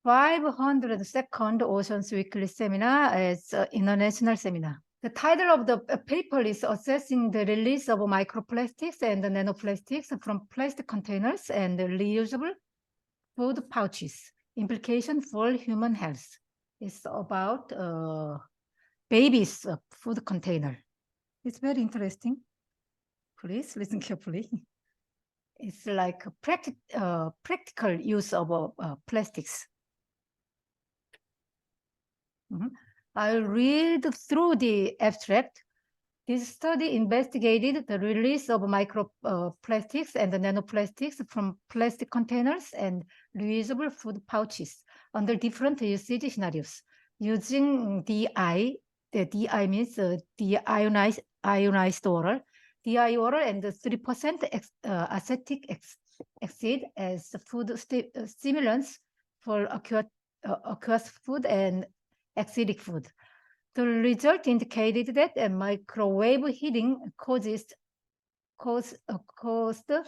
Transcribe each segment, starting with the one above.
502nd Oceans Weekly Seminar as international seminar. The title of the paper is Assessing the Release of Microplastics and Nanoplastics from Plastic Containers and Reusable Food Pouches, Implication for Human Health. It's about baby's food container. It's very interesting. Please listen carefully. It's like a practical use of plastics. I'll read through the abstract. This study investigated the release of microplastics and nanoplastics from plastic containers and reusable food pouches under different usage scenarios using DI. The DI means deionized water, DI water, and 3% acetic acid as food stimulants for aqueous food and acidic food. The result indicated that microwave heating caused the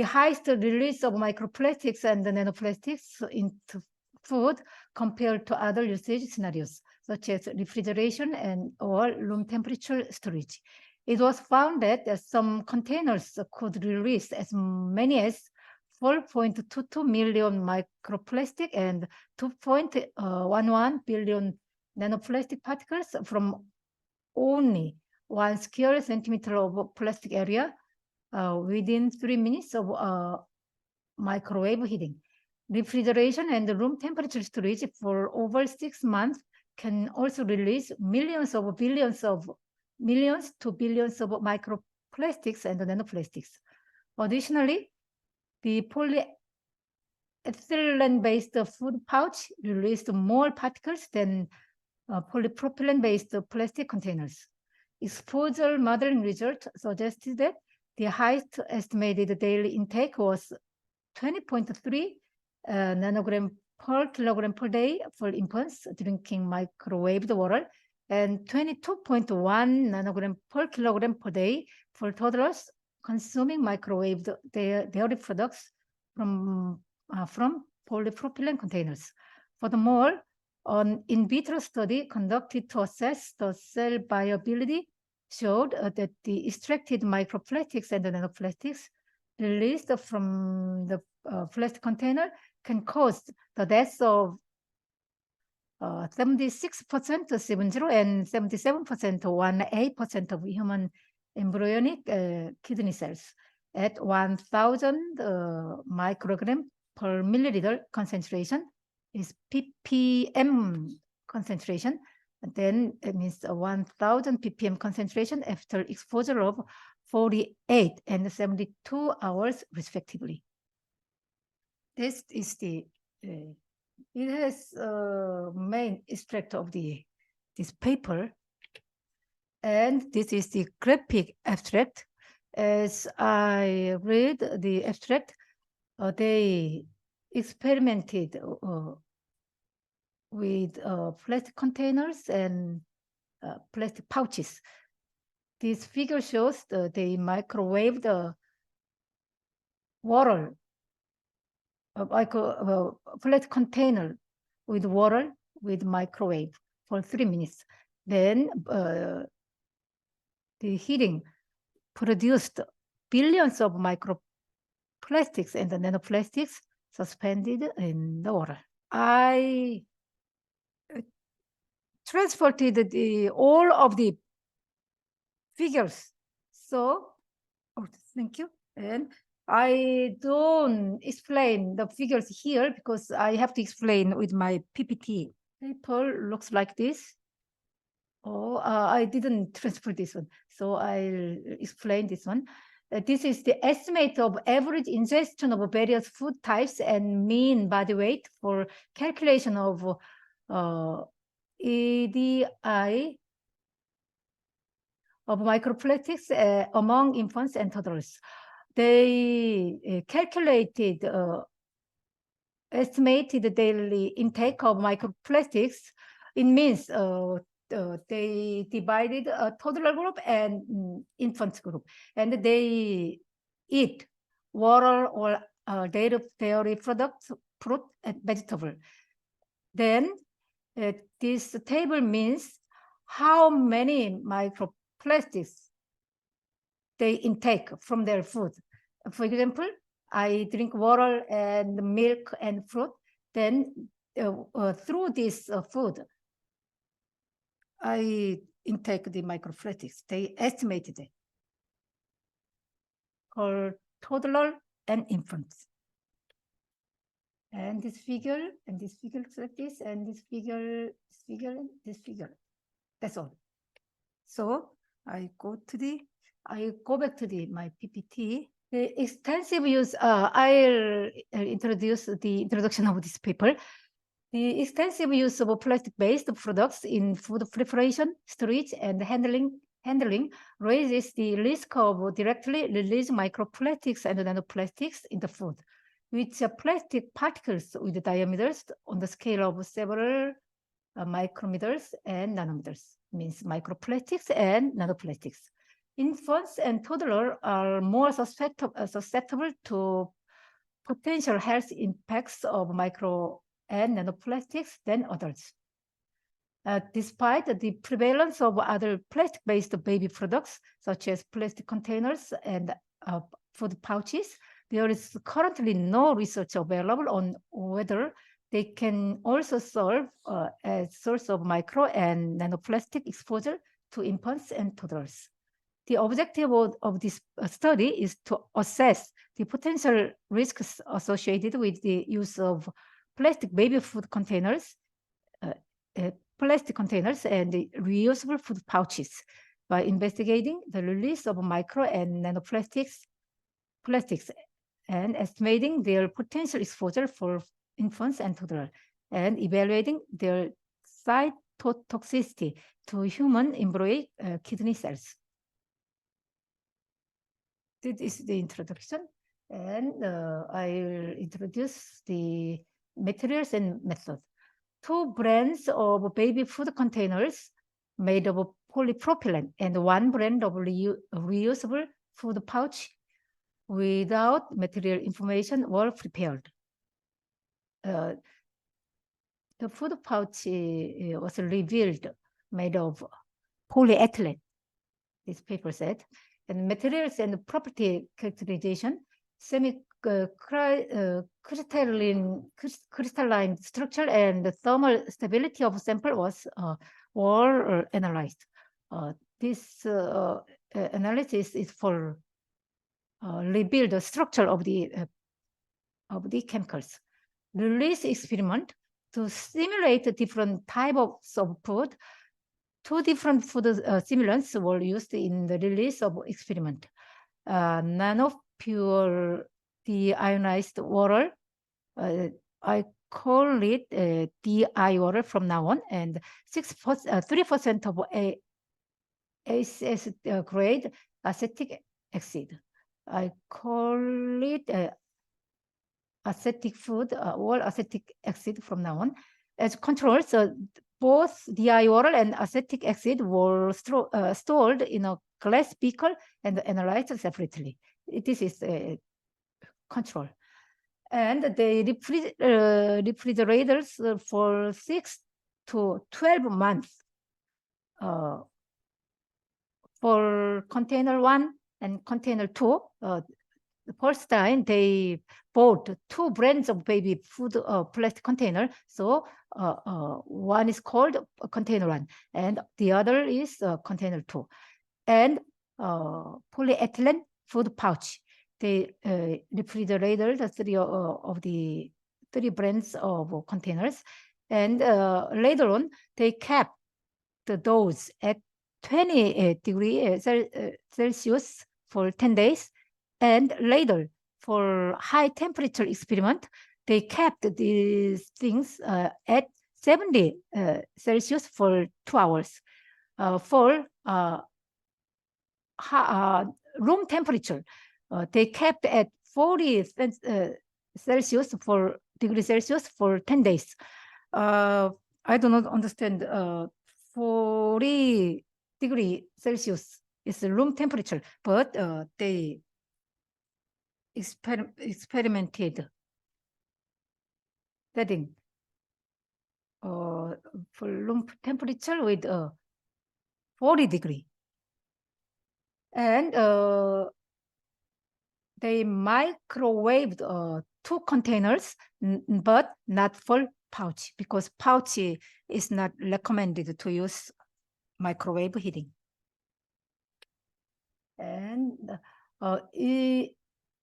highest release of microplastics and nanoplastics into food compared to other usage scenarios, such as refrigeration or room temperature storage. It was found that some containers could release as many as 4.22 million microplastic and 2.11 billion nanoplastic particles from only 1 square centimeter of plastic area within 3 minutes of microwave heating. Refrigeration and room temperature storage for over 6 months can also release millions to billions of microplastics and nanoplastics. Additionally, the polyethylene-based food pouch released more particles than polypropylene-based plastic containers. Exposure modeling results suggested that the highest estimated daily intake was 20.3 nanogram per kilogram per day for infants drinking microwaved water and 22.1 nanogram per kilogram per day for toddlers consuming microwaved dairy products from polypropylene containers. Furthermore, an in vitro study conducted to assess the cell viability showed that the extracted microplastics and the nanoplastics released from the plastic container can cause the death of 76% 70 and 77% 18% of human embryonic kidney cells at 1,000 microgram per milliliter concentration is ppm concentration. And then it means 1,000 ppm concentration after exposure of 48 and 72 hours respectively. This is the it has main extract of this paper, and this is the graphic abstract. As I read the abstract, they experimented with plastic containers and plastic pouches. This figure shows they microwave the water, plastic container with water with microwave for 3 minutes. Then the heating produced billions of microplastics and the nanoplastics suspended in the water. I transported all of the figures. So, thank you. And I don't explain the figures here because I have to explain with my PPT. Paper looks like this. I didn't transfer this one, so I'll explain this one. This is the estimate of average ingestion of various food types and mean body weight for calculation of EDI of microplastics among infants and toddlers. They calculated estimated daily intake of microplastics. It means they divided a toddler group and infant group, and they eat water or dairy products fruit and vegetable. Then this table means how many microplastics they intake from their food. For example, I drink water and milk and fruit. Then through this food, I intake the microplastics. They estimated it for toddler and infants. And this figure, and this figure looks like this, and this figure, and this figure. That's all. So I go back to my PPT. The extensive use, I'll introduce the introduction of this paper. The extensive use of plastic-based products in food preparation, storage, and handling raises the risk of directly released microplastics and nanoplastics in the food, which are plastic particles with diameters on the scale of several micrometers and nanometers, means microplastics and nanoplastics. Infants and toddlers are more susceptible to potential health impacts of micro and nanoplastics than adults. Despite the prevalence of other plastic-based baby products, such as plastic containers and food pouches, there is currently no research available on whether they can also serve as source of micro and nanoplastic exposure to infants and toddlers. The objective of this study is to assess the potential risks associated with the use of plastic baby food containers, plastic containers, and the reusable food pouches by investigating the release of micro and nanoplastics and estimating their potential exposure for infants and toddlers, and evaluating their cytotoxicity to human embryonic kidney cells. This is the introduction, and I'll introduce the materials and methods. 2 brands of baby food containers made of polypropylene and 1 brand of reusable food pouch without material information were prepared. The food pouch was revealed made of polyethylene, this paper said, and materials and property characterization, crystalline structure and thermal stability of sample were analyzed. This analysis is for reveal the structure of the chemicals. Release experiment to simulate different types of food. 2 different food simulants were used in the release of experiment. Nanopure deionized water, I call it DI water from now on, and 3% of ACS grade acetic acid. I call it acetic food, all acetic acid from now on. As control, so both DI water and acetic acid were stored in a glass beaker and analyzed separately. This is a control. And the refrigerators for 6 to 12 months for container 1 and container 2. The first time they bought 2 brands of baby food plastic container. So one is called container 1 and the other is container 2. And polyethylene food pouch. They refrigerated the 3 of the 3 brands of containers. And later on, they kept those at 20 degrees Celsius for 10 days. And later, for high temperature experiment, they kept these things at 70 Celsius for 2 hours. For room temperature, they kept at 40 degrees Celsius for 10 days. I do not understand 40 degrees Celsius is the room temperature, but they experimented setting for room temperature with 40 degrees. And they microwaved 2 containers, but not full pouch, because pouch is not recommended to use microwave heating. And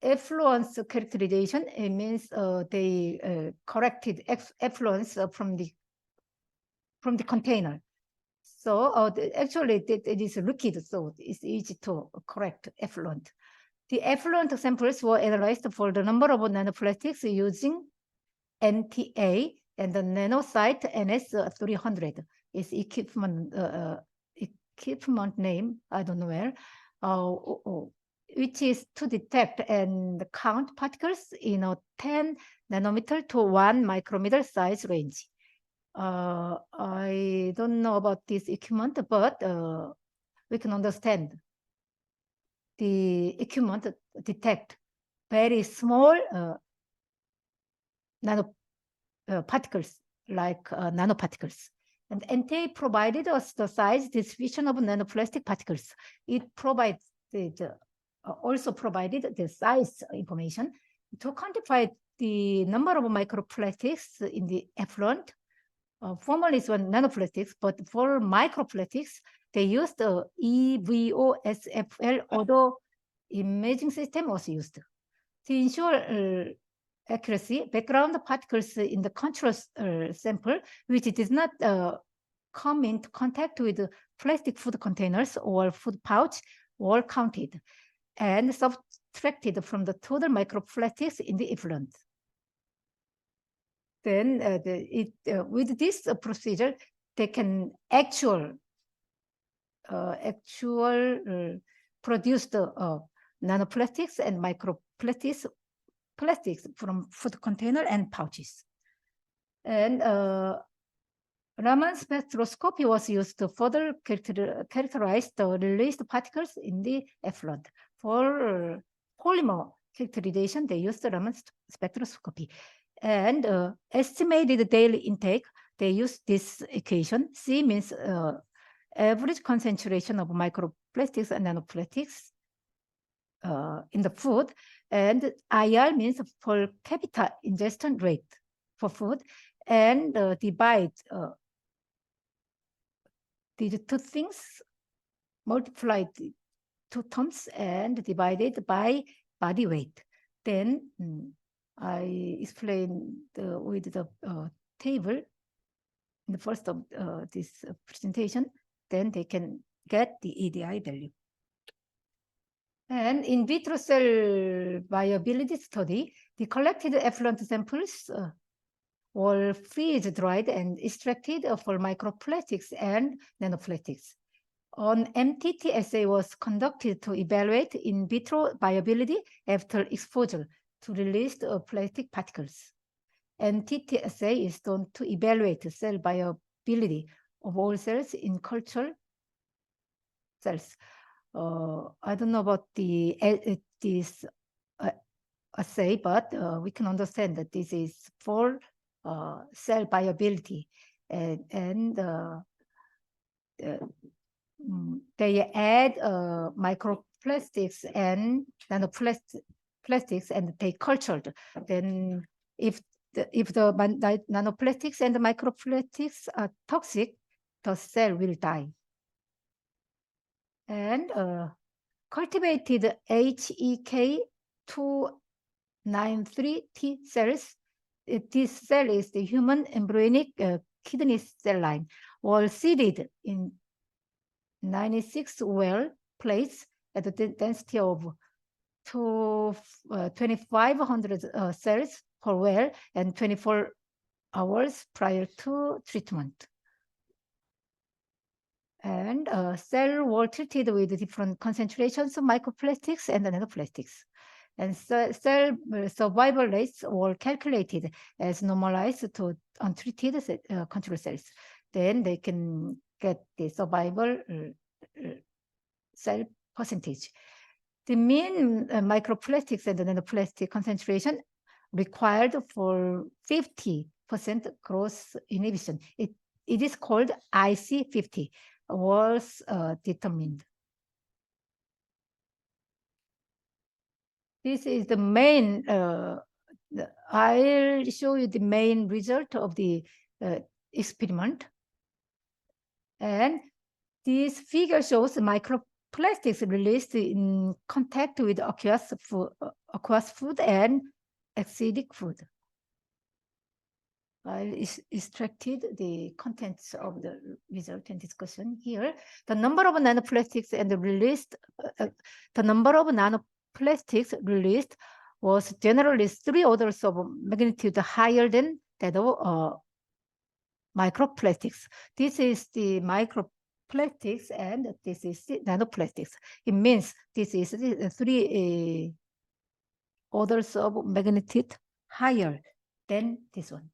effluence characterization, it means they corrected effluence from the container. So actually it is liquid, so it's easy to correct effluent. The effluent samples were analyzed for the number of nanoplastics using NTA, and the nanosite NS300 is equipment name, I don't know where, which is to detect and count particles in a 10 nanometer to 1 micrometer size range. I don't know about this equipment, but we can understand the equipment detect very small particles, like nanoparticles. And NTA provided us the size distribution of nanoplastic particles. It also provided the size information to quantify the number of microplastics in the effluent. Formerly it's nanoplastics, but for microplastics, they used the EVOSFL, although imaging system was used. To ensure accuracy, background particles in the control sample, which did not come into contact with plastic food containers or food pouch, were counted and subtracted from the total microplastics in the effluent. Then with this procedure, they can produce the nanoplastics and microplastics from food container and pouches. And Raman spectroscopy was used to further characterize the released particles in the effluent. For polymer characterization, they used the Raman spectroscopy. And estimated daily intake, they use this equation. C means average concentration of microplastics and nanoplastics in the food, and IR means per capita ingestion rate for food, and divide these two things, multiplied 2 terms and divided by body weight. Then I explain with the table in the first of this presentation, then they can get the EDI value. And in vitro cell viability study, the collected effluent samples were freeze-dried and extracted for microplastics and nanoplastics. An MTT assay was conducted to evaluate in vitro viability after exposure to released plastic particles. MTT assay is done to evaluate cell viability of all cells in culture cells. I don't know about this assay, but we can understand that this is for cell viability, and they add microplastics and nanoplastics, and they cultured. Then if the nanoplastics and the microplastics are toxic, the cell will die. And cultivated HEK293T cells, this cell is the human embryonic kidney cell line, were seeded in 96 well plates at the density of 2,500 cells per well and 24 hours prior to treatment. And cells were treated with different concentrations of microplastics and nanoplastics. And cell survival rates were calculated as normalized to untreated control cells. Then they can get the survival cell percentage. The mean microplastics and the nanoplastic concentration required for 50 growth inhibition. It is called IC50, was determined. This is the main, I'll show you the main result of the experiment. And this figure shows microplastics released in contact with aqueous food and acidic food. I extracted the contents of the result and discussion here. The number of nanoplastics and released, the number of nanoplastics released was generally 3 orders of magnitude higher than that of microplastics. This is the microplastics and this is the nanoplastics. It means this is 3 orders of magnitude higher than this one.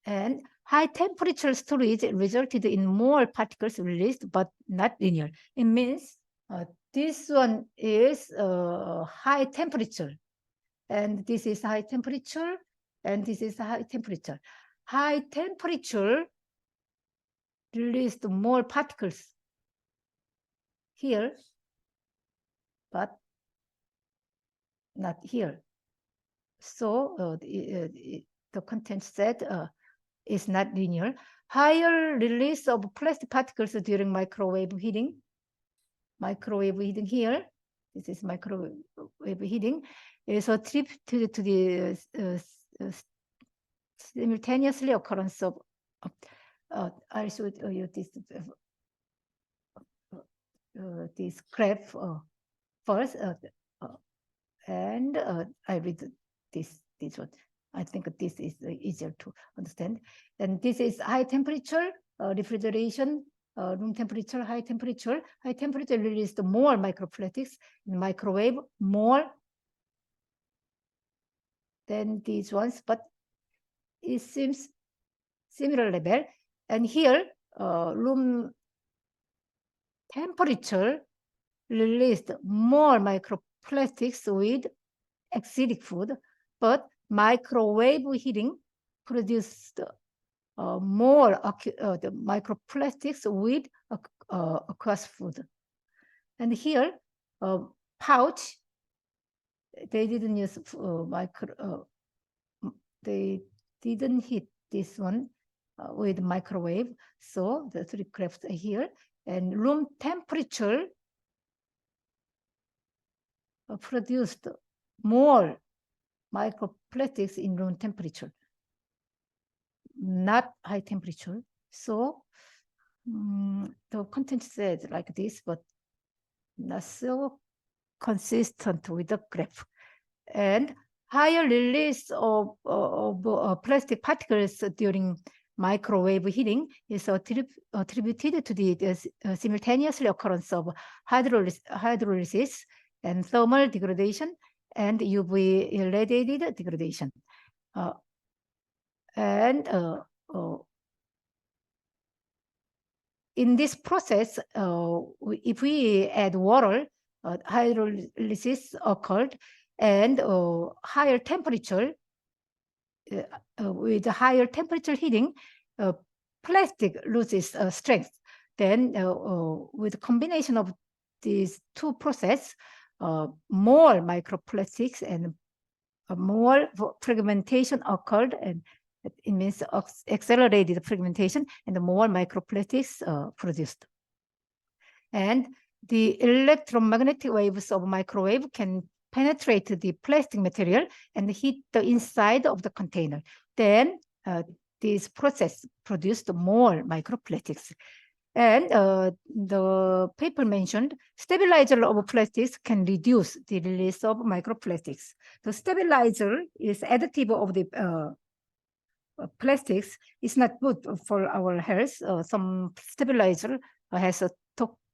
And high temperature storage resulted in more particles released, but not linear. It means this one is high temperature, and this is high temperature, and this is high temperature. High temperature released more particles here, but not here. So the content set is not linear. Higher release of plastic particles during microwave heating. Microwave heating here. This is microwave heating. Is attributed to the simultaneously occurrence of. I'll show you this graph first, and I read this one. I think this is easier to understand. And this is high temperature refrigeration, room temperature, high temperature. High temperature released more microplastics in microwave, more than these ones, but it seems similar level. And here, room temperature released more microplastics with acidic food, but microwave heating produced more the microplastics with aqueous food. And here, pouch, they didn't use they didn't heat this one with microwave. So the 3 graphs are here. And room temperature produced more microplastics in room temperature, not high temperature. So the content said like this, but not so consistent with the graph. And higher release of plastic particles during microwave heating is attributed to the simultaneous occurrence of hydrolysis and thermal degradation and UV irradiated degradation. In this process, if we add water, hydrolysis occurred, and higher temperature, with higher temperature heating, plastic loses strength. Then with combination of these 2 processes, more microplastics and more fragmentation occurred, and it means accelerated fragmentation, and more microplastics produced. And the electromagnetic waves of microwave can penetrate the plastic material and hit the inside of the container. Then this process produced more microplastics. And the paper mentioned stabilizer of plastics can reduce the release of microplastics. The stabilizer is additive of the plastics. It's not good for our health. Some stabilizer has a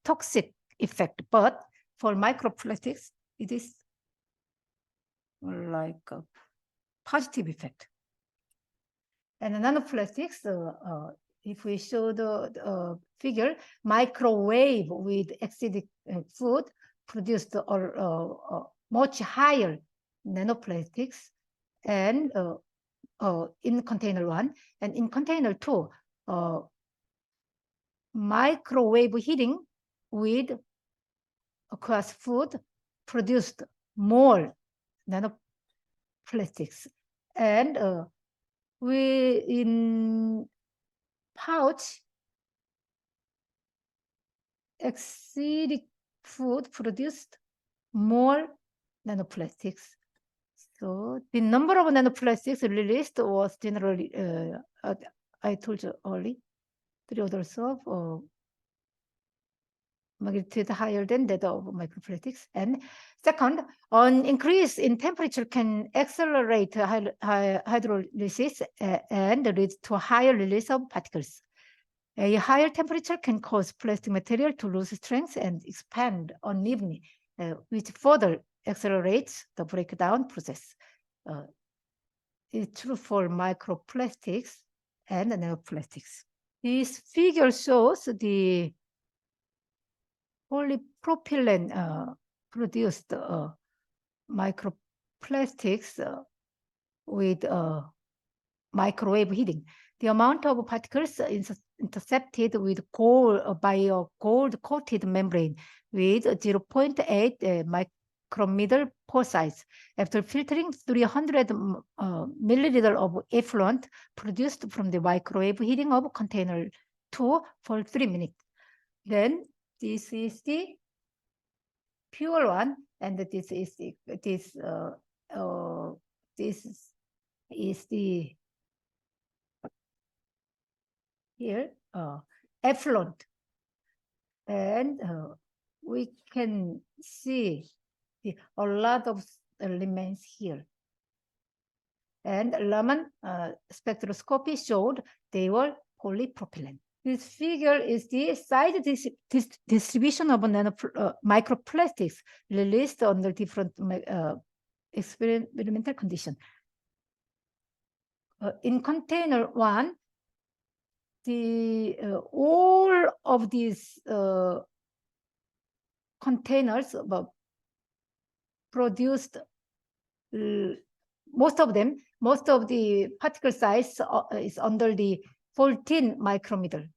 toxic effect, but for microplastics, it is like a positive effect. And nanoplastics, if we show the figure, microwave with acidic food produced much higher nanoplastics, and in container 1, and in container 2, microwave heating with aqueous food produced more nanoplastics. And we in pouch, acidic food produced more nanoplastics. So the number of nanoplastics released was generally, I told you early, 3 orders of magnitude higher than that of microplastics. And second, an increase in temperature can accelerate hydrolysis and lead to a higher release of particles. A higher temperature can cause plastic material to lose strength and expand unevenly, which further accelerates the breakdown process. It's true for microplastics and nanoplastics. This figure shows the polypropylene produced microplastics with microwave heating. The amount of particles is intercepted with gold by a gold-coated membrane with 0.8 micrometer pore size. After filtering 300 milliliters of effluent produced from the microwave heating of container 2 for 3 minutes. Then this is the pure one, and this is the here effluent, and we can see a lot of elements here. And Raman spectroscopy showed they were polypropylene. This figure is the size distribution of microplastics released under different experimental conditions. In container 1, all of these containers produced, most of the particle size is under the 14 micrometer.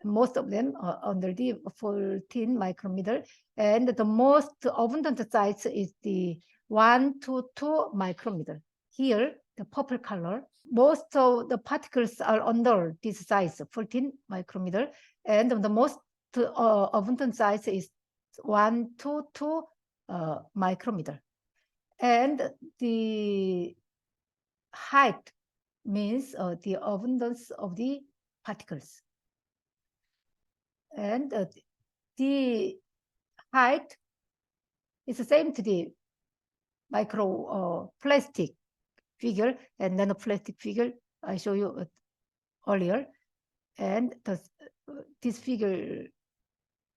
Most of them are under the 14 micrometer, and the most abundant size is the 1 to 2 micrometer. Here, the purple color, most of the particles are under this size, 14 micrometer, and the most abundant size is 1 to 2 micrometer. And the height means the abundance of the particles. And the height is the same to the microplastic figure and nanoplastic figure I showed you earlier. And this figure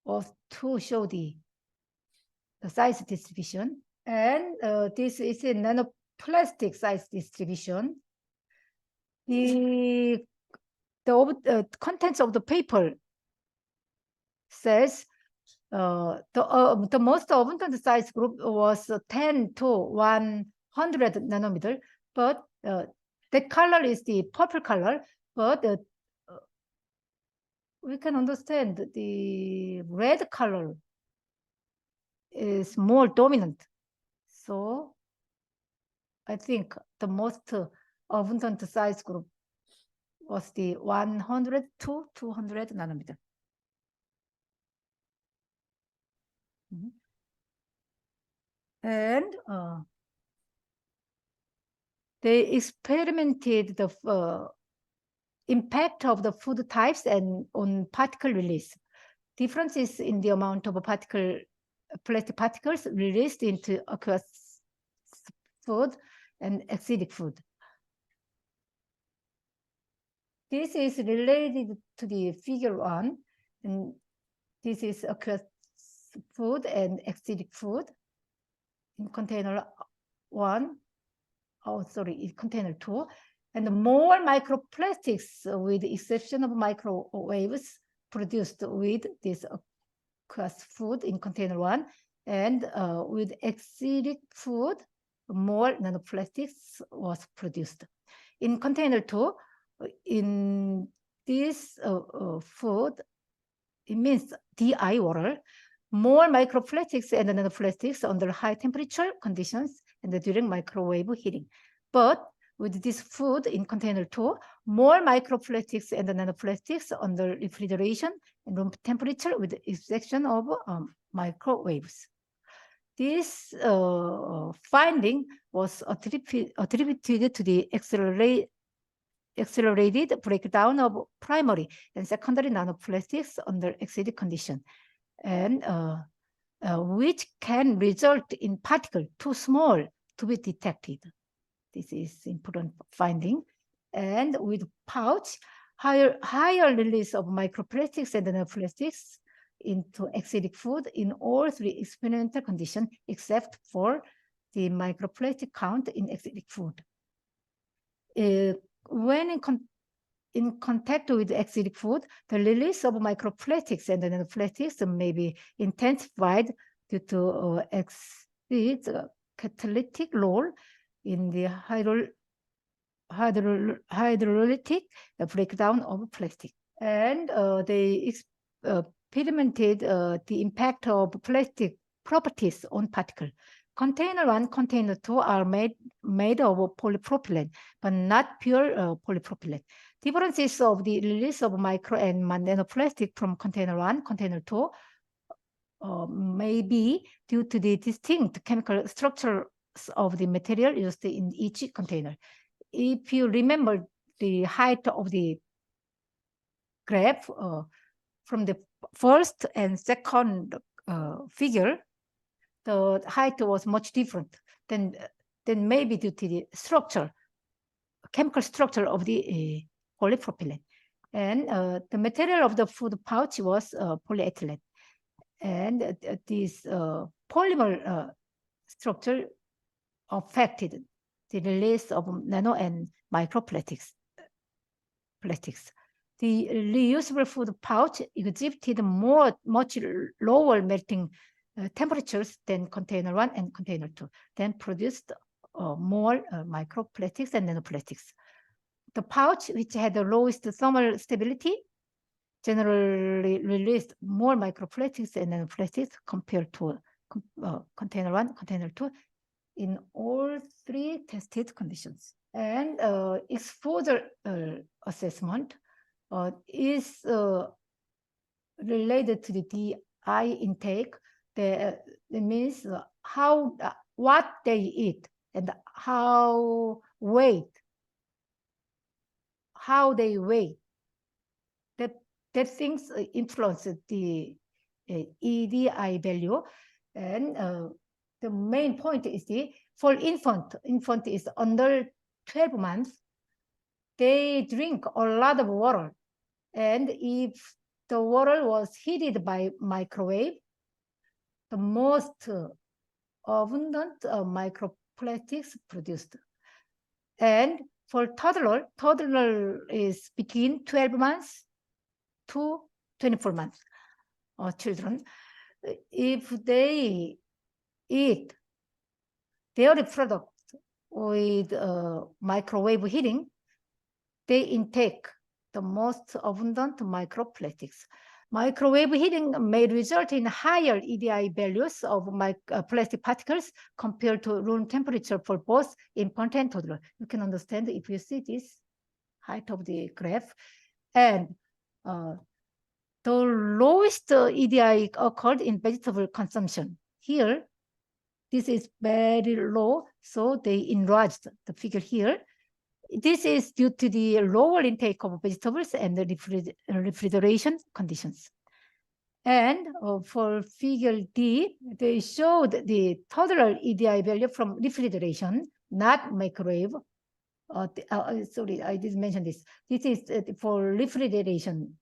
was to show the size distribution. And this is a nanoplastic size distribution. The contents of the paper says the most abundant size group was 10 to 100 nanometer, but the color is the purple color, but we can understand the red color is more dominant. So I think the most abundant size group was the 100 to 200 nanometer. And they experimented the impact of the food types and on particle release. Differences in the amount of plastic particles released into aqueous food and acidic food. This is related to the figure 1, and this is aqueous food and acidic food in container 1. Oh, sorry, in container 2. And more microplastics, with the exception of microwaves, produced with this aqueous food in container 1, and with acidic food more nanoplastics was produced. In container 2, in this food, it means DI water, more microplastics and nanoplastics under high temperature conditions and during microwave heating. But with this food in container 2, more microplastics and nanoplastics under refrigeration and room temperature with the exception of microwaves. This finding was attributed to the accelerated breakdown of primary and secondary nanoplastics under acidic condition, and which can result in particles too small to be detected. This is important finding. And with pouch, higher release of microplastics and nanoplastics into acidic food in all 3 experimental conditions, except for the microplastic count in acidic food. When in contact with acidic food, the release of microplastics and nanoplastics may be intensified due to acid's catalytic role in the hydrolytic breakdown of plastic. And they experimented the impact of plastic properties on particle. Container 1, container 2 are made of polypropylene, but not pure polypropylene. Differences of the release of micro and nanoplastic from container 1, container 2 may be due to the distinct chemical structures of the material used in each container. If you remember the height of the graph from the first and second figure, the height was much different than maybe due to the structure, chemical structure of the polypropylene. And the material of the food pouch was polyethylene. And this polymer structure affected the release of nano and microplastics. The reusable food pouch exhibited much lower melting temperatures than container 1 and container 2, then produced more microplastics and nanoplastics. The pouch, which had the lowest thermal stability, generally released more microplastics and nanoplastics compared to container 1, container 2 in all 3 tested conditions. And exposure assessment is related to the DI intake. That means what they eat and how they weigh. That things influence the EDI value. And the main point is for infant is under 12 months, they drink a lot of water. And if the water was heated by microwave, the most abundant microplastics produced. And for toddler is between 12 months to 24 months children. If they eat dairy products with microwave heating, they intake the most abundant microplastics. Microwave heating may result in higher EDI values of plastic particles compared to room temperature for both infant and toddler. You can understand if you see this height of the graph. And the lowest EDI occurred in vegetable consumption. Here, this is very low, so they enlarged the figure here. This is due to the lower intake of vegetables and the refrigeration conditions. And for figure D, they showed the total EDI value from refrigeration, not microwave. Sorry, I didn't mention this. This is for refrigerated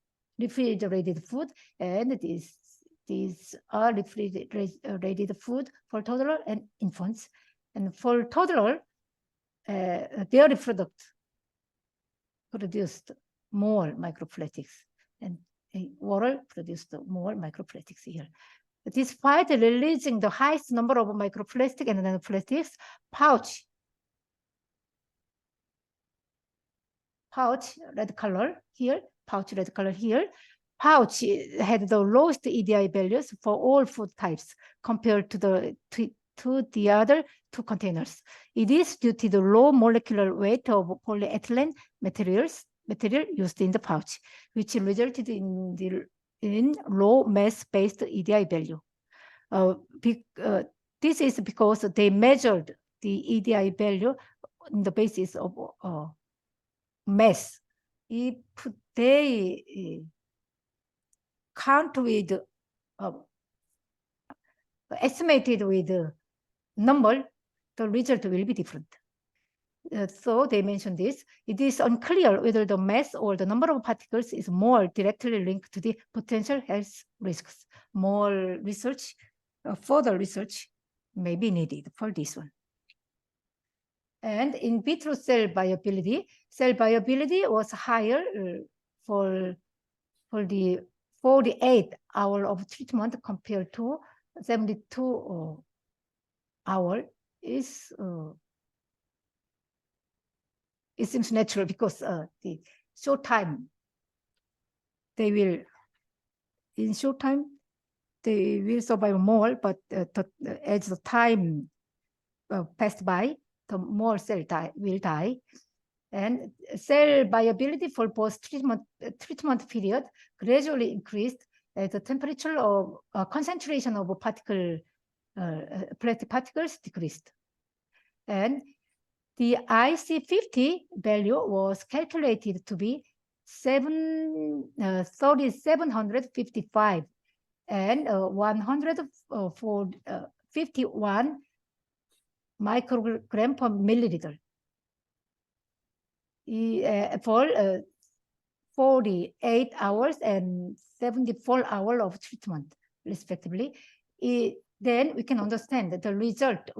food, and these are refrigerated food for toddler and infants. And for toddler, dairy products produced more microplastics, and water produced more microplastics here. despite releasing the highest number of microplastic and nanoplastics, pouch, red color here, pouch had the lowest EDI values for all food types compared to the other two containers. It is due to the low molecular weight of polyethylene material used in the pouch, which resulted in low mass-based EDI value. This is because they measured the EDI value on the basis of mass. If they count with estimated with number, the result will be different. So they mentioned this. It is unclear whether the mass or the number of particles is more directly linked to the potential health risks. More research, further research may be needed for this one. And in vitro cell viability was higher for the 48 hours of treatment compared to 72 hours. It seems natural because the short time they will survive more, but as the time passed by, the more cell will die. And cell viability for both treatment period gradually increased as the temperature of concentration of plastic particles decreased. And the IC50 value was calculated to be 3,755 and 151 microgram per milliliter for 48 hours and 74 hours of treatment, respectively. Then we can understand that the result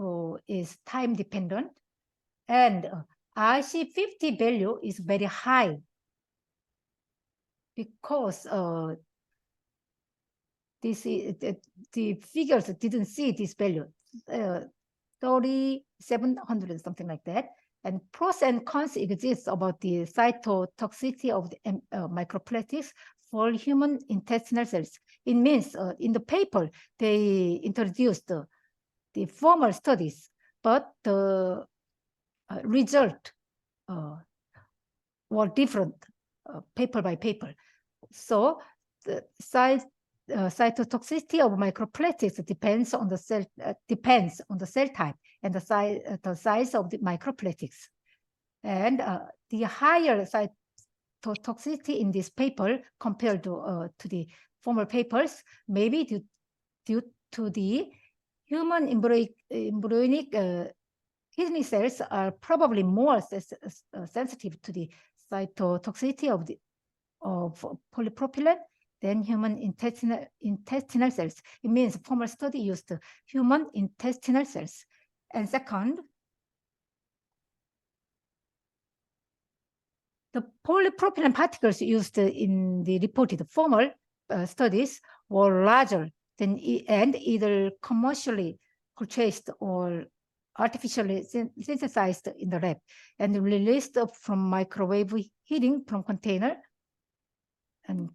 is time dependent, and IC50 value is very high because the figures didn't see this value, 3,700, something like that. And pros and cons exist about the cytotoxicity of the microplastics for human intestinal cells. It means in the paper, they introduced the formal studies, but the result were different paper by paper. So the cytotoxicity of microplastics depends on the cell type and the size of the microplastics. And the higher cytotoxicity in this paper compared to the former papers may be due to the human embryonic kidney cells are probably more sensitive to the cytotoxicity of polypropylene than human intestinal cells. It means former study used human intestinal cells. And second, the polypropylene particles used in the reported former studies were larger than and either commercially purchased or artificially synthesized in the lab and released from microwave heating from container and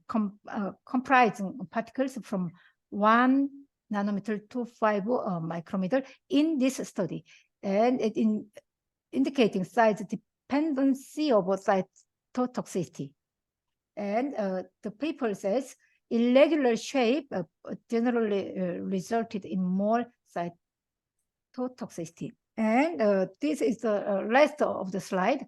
comprising particles from 1 nanometer to 5 micrometer in this study, and indicating size dependency of cytotoxicity. And the paper says irregular shape generally resulted in more cytotoxicity. And this is the rest of the slide.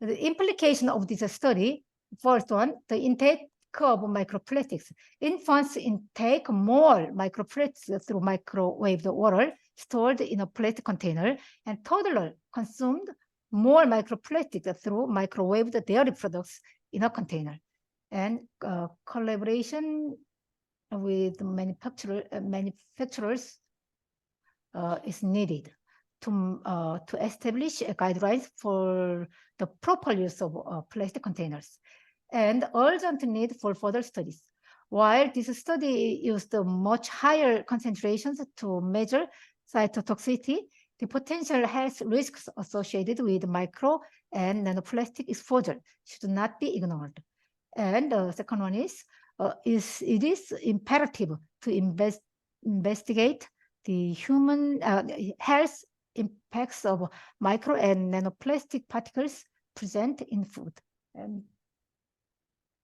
The implication of this study, first one, the intake of microplastics. Infants intake more microplastics through microwaved water stored in a plastic container, and toddlers consumed more microplastics through microwaved dairy products in a container. And collaboration with manufacturers is needed to establish guidelines for the proper use of plastic containers, and urgent need for further studies. While this study used much higher concentrations to measure cytotoxicity, the potential health risks associated with micro and nanoplastic exposure should not be ignored. And the second one is it is imperative to investigate the human health impacts of micro and nanoplastic particles present in food. And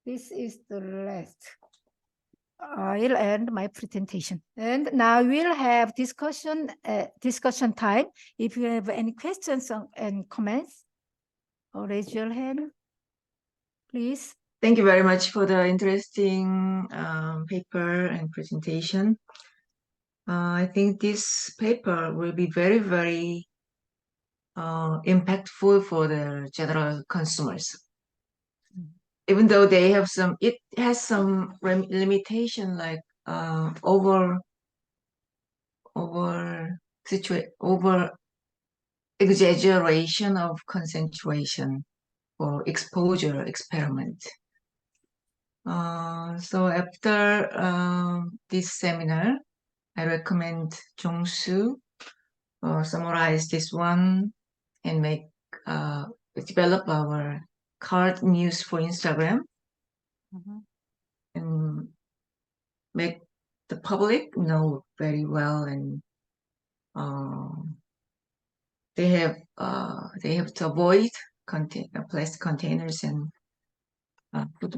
this is the last. I'll end my presentation. And now we'll have discussion time. If you have any questions and comments, raise your hand, please. Thank you very much for the interesting paper and presentation. I think this paper will be very, very impactful for the general consumers. Even though they have it has some limitation like over exaggeration of concentration for exposure experiment. So after this seminar, I recommend Jong-soo summarize this one and develop our card news for Instagram and make the public know very well, and they have to avoid plastic containers and food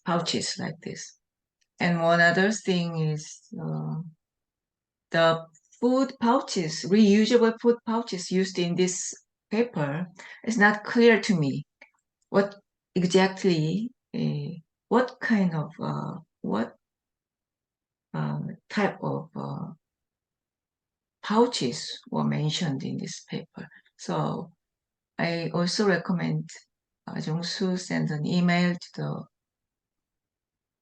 pouches like this. And one other thing is the food pouches, reusable food pouches used in this paper is not clear to me. What exactly, what kind of, type of pouches were mentioned in this paper. So I also recommend Jong-soo send an email to the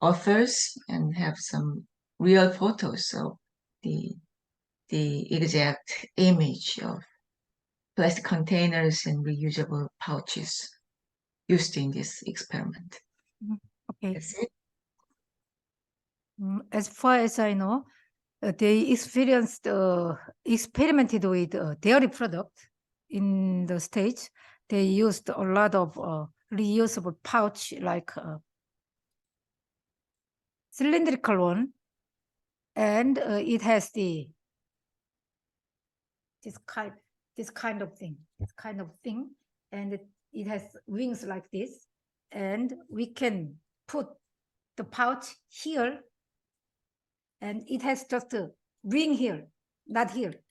authors and have some real photos of the exact image of plastic containers and reusable pouches used in this experiment. Okay. That's it. As far as I know, they experimented with dairy product in the States. They used a lot of reusable pouch, like cylindrical one, and it has this kind of thing, and it has wings like this, and we can put the pouch here, and it has just a ring here, not here,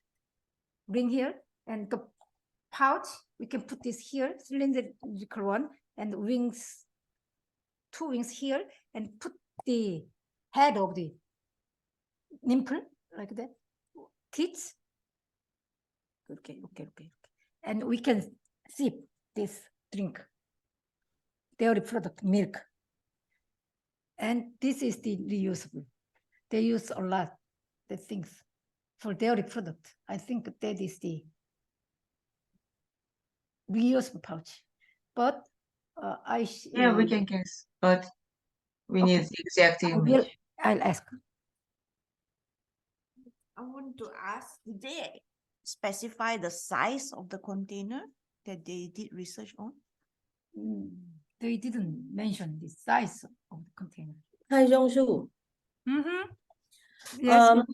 ring here, and the pouch, we can put this here, cylindrical one, and wings, 2 wings here, and put the head of the nipple like that, teats. Okay. And we can sip this drink, dairy product, milk. And this is the reusable. They use a lot of things for dairy product. I think that is the reusable pouch. But we can guess, but we need the exact image. I'll ask. I want to ask, did they specify the size of the container that they did research on? They didn't mention the size of the container. Hi, Jong-soo. Yes.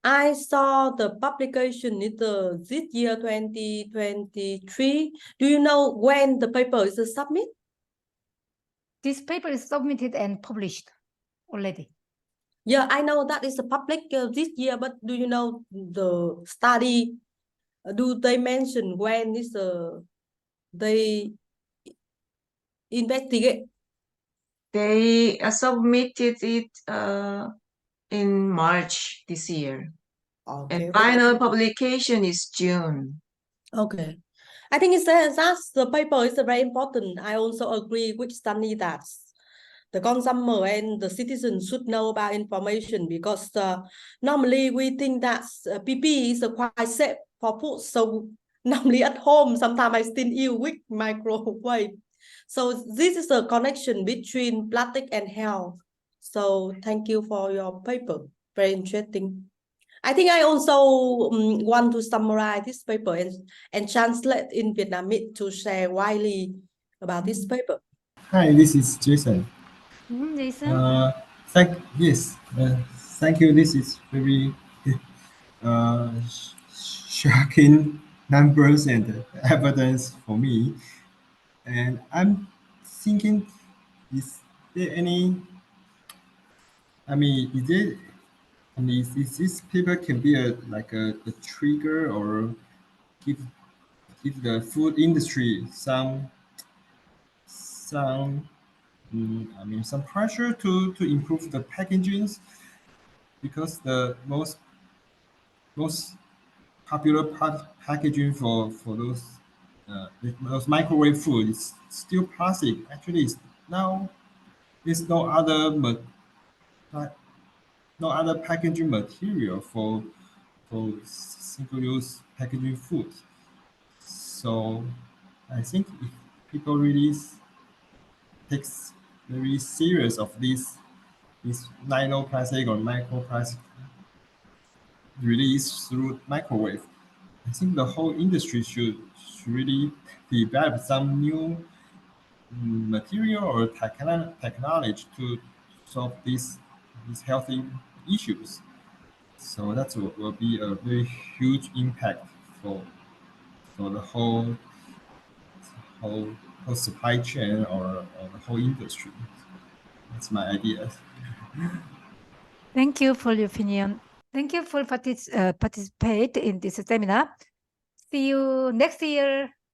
I saw the publication in this year 2023. Do you know when the paper is submitted? This paper is submitted and published already. Yeah, I know that is a public this year, but do you know the study? Do they mention when is they investigate? They submitted it in March this year. Okay. And final publication is June. Okay. I think that's the paper is very important. I also agree with Sunny that the consumer and the citizen should know about information, because normally we think that PP is quite safe for food. So normally at home, sometimes I still use with microwave. So this is a connection between plastic and health. So thank you for your paper. Very interesting. I think I also want to summarize this paper and translate in Vietnamese to share widely about this paper. Hi, this is Jason. Jason. Thank you. This is very shocking numbers and evidence for me. And I'm thinking, is there any? I mean, is this paper can be a trigger or give the food industry some some pressure to improve the packagings, because the most popular packaging for those microwave food is still plastic. Actually, now there's no other packaging material for single-use packaging food. So I think if people really takes very serious of this nanoplastic or microplastic release through microwave, I think the whole industry should really develop some new material or technology to solve these healthy issues. So that will be a very huge impact for the whole supply chain or the whole industry. That's my idea. Thank you for your opinion. Thank you for participate in this seminar. See you next year